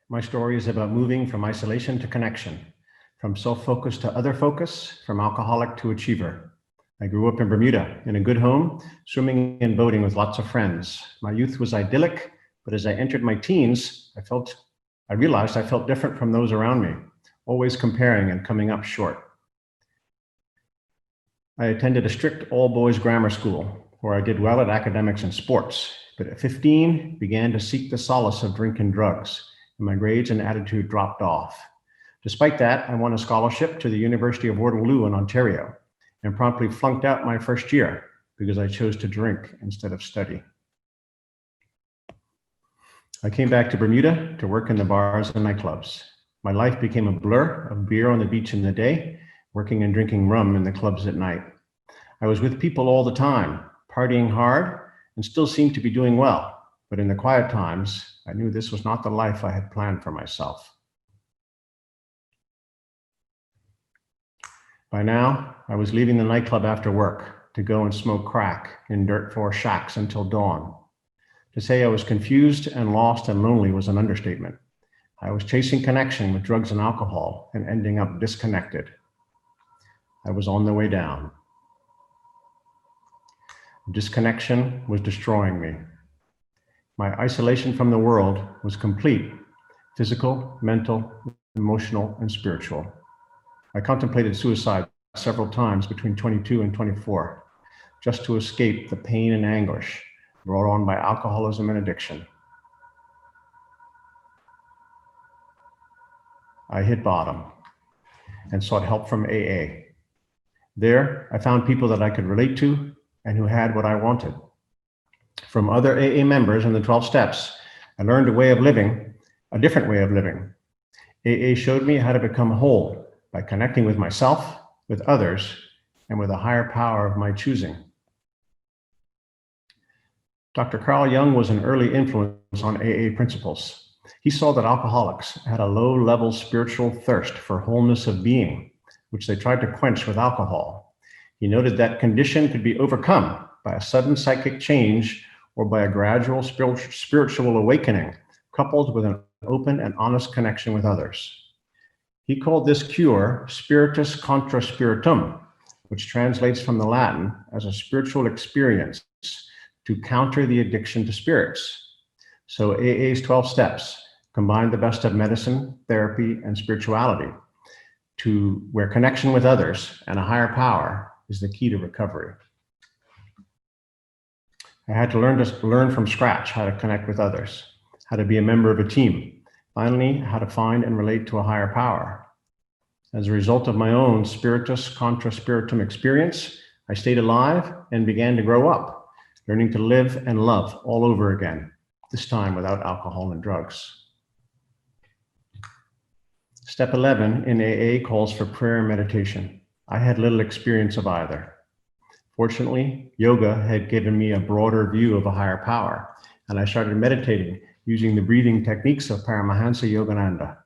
My story is about moving from isolation to connection, from self-focus to other focus, from alcoholic to achiever. I grew up in Bermuda in a good home, swimming and boating with lots of friends. My youth was idyllic, but as I entered my teens, I realized I felt different from those around me, always comparing and coming up short. I attended a strict all-boys grammar school where I did well at academics and sports, but at 15 began to seek the solace of drink and drugs, and my grades and attitude dropped off. Despite that, I won a scholarship to the University of Waterloo in Ontario and promptly flunked out my first year because I chose to drink instead of study. I came back to Bermuda to work in the bars and nightclubs. My life became a blur of beer on the beach in the day, working and drinking rum in the clubs at night. I was with people all the time, partying hard, and still seemed to be doing well. But in the quiet times, I knew this was not the life I had planned for myself. By now, I was leaving the nightclub after work to go and smoke crack in dirt floor shacks until dawn. To say I was confused and lost and lonely was an understatement. I was chasing connection with drugs and alcohol and ending up disconnected. I was on the way down. Disconnection was destroying me. My isolation from the world was complete, physical, mental, emotional, and spiritual. I contemplated suicide several times between 22 and 24, just to escape the pain and anguish brought on by alcoholism and addiction. I hit bottom and sought help from AA. There, I found people that I could relate to and who had what I wanted. From other AA members in the 12 steps, I learned a different way of living. AA showed me how to become whole by connecting with myself, with others, and with a higher power of my choosing. Dr. Carl Jung was an early influence on AA principles. He saw that alcoholics had a low-level spiritual thirst for wholeness of being, which they tried to quench with alcohol. He noted that condition could be overcome by a sudden psychic change or by a gradual spiritual awakening, coupled with an open and honest connection with others. He called this cure spiritus contra spiritum, which translates from the Latin as a spiritual experience to counter the addiction to spirits. So AA's 12 steps combine the best of medicine, therapy, and spirituality to where connection with others and a higher power is the key to recovery. I had to learn from scratch how to connect with others, how to be a member of a team, finally, how to find and relate to a higher power. As a result of my own spiritus contra spiritum experience, I stayed alive and began to grow up, learning to live and love all over again, this time without alcohol and drugs. Step 11 in AA calls for prayer and meditation. I had little experience of either. Fortunately, yoga had given me a broader view of a higher power, and I started meditating using the breathing techniques of Paramahansa Yogananda.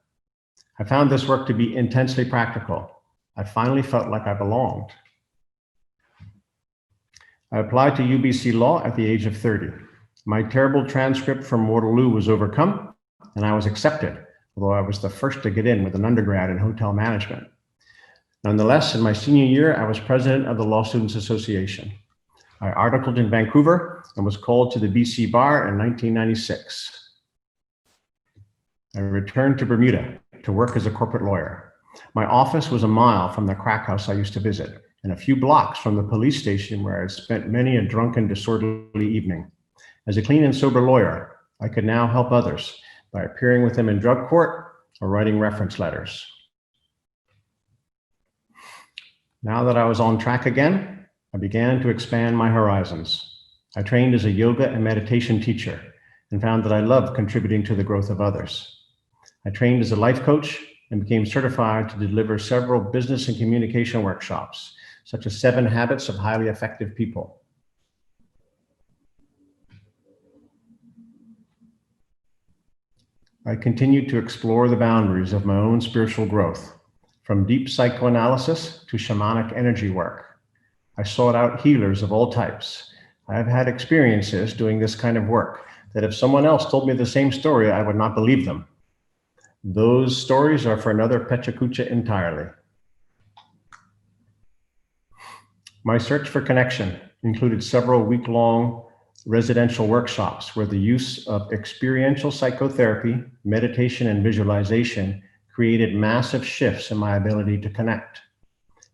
I found this work to be intensely practical. I finally felt like I belonged. I applied to UBC Law at the age of 30. My terrible transcript from Waterloo was overcome, and I was accepted, although I was the first to get in with an undergrad in hotel management. Nonetheless, in my senior year, I was president of the Law Students Association. I articled in Vancouver and was called to the BC Bar in 1996. I returned to Bermuda to work as a corporate lawyer. My office was a mile from the crack house I used to visit and a few blocks from the police station where I had spent many a drunken, disorderly evening. As a clean and sober lawyer, I could now help others by appearing with them in drug court or writing reference letters. Now that I was on track again, I began to expand my horizons. I trained as a yoga and meditation teacher and found that I loved contributing to the growth of others. I trained as a life coach and became certified to deliver several business and communication workshops, such as 7 Habits of Highly Effective People. I continued to explore the boundaries of my own spiritual growth, from deep psychoanalysis to shamanic energy work. I sought out healers of all types. I have had experiences doing this kind of work that if someone else told me the same story, I would not believe them. Those stories are for another Pechakucha entirely. My search for connection included several week-long residential workshops where the use of experiential psychotherapy, meditation, and visualization created massive shifts in my ability to connect.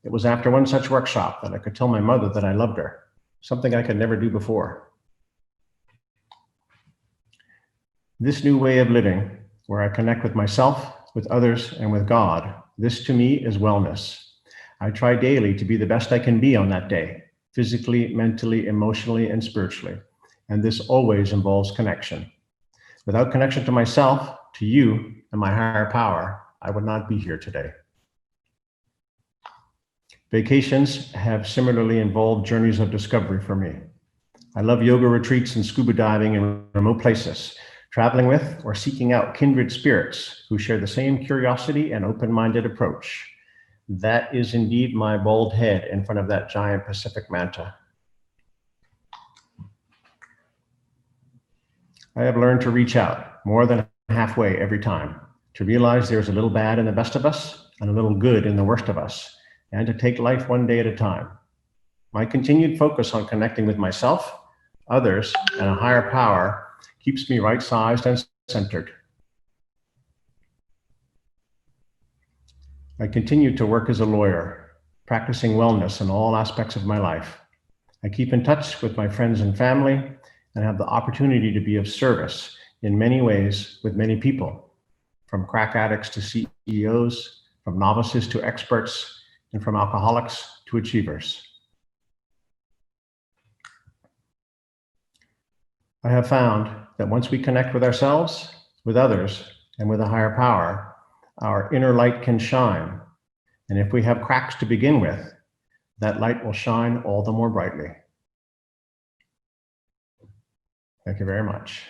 It was after one such workshop that I could tell my mother that I loved her, something I could never do before. This new way of living, where I connect with myself, with others, and with God, this to me is wellness. I try daily to be the best I can be on that day, physically, mentally, emotionally, and spiritually. And this always involves connection. Without connection to myself, to you, and my higher power, I would not be here today. Vacations have similarly involved journeys of discovery for me. I love yoga retreats and scuba diving in remote places, traveling with or seeking out kindred spirits who share the same curiosity and open-minded approach. That is indeed my bald head in front of that giant Pacific manta. I have learned to reach out more than halfway every time, to realize there's a little bad in the best of us and a little good in the worst of us, and to take life one day at a time. My continued focus on connecting with myself, others, and a higher power keeps me right-sized and centered. I continue to work as a lawyer, practicing wellness in all aspects of my life. I keep in touch with my friends and family and have the opportunity to be of service in many ways with many people, from crack addicts to CEOs, from novices to experts, and from alcoholics to achievers. I have found that once we connect with ourselves, with others, and with a higher power, our inner light can shine. And if we have cracks to begin with, that light will shine all the more brightly. Thank you very much.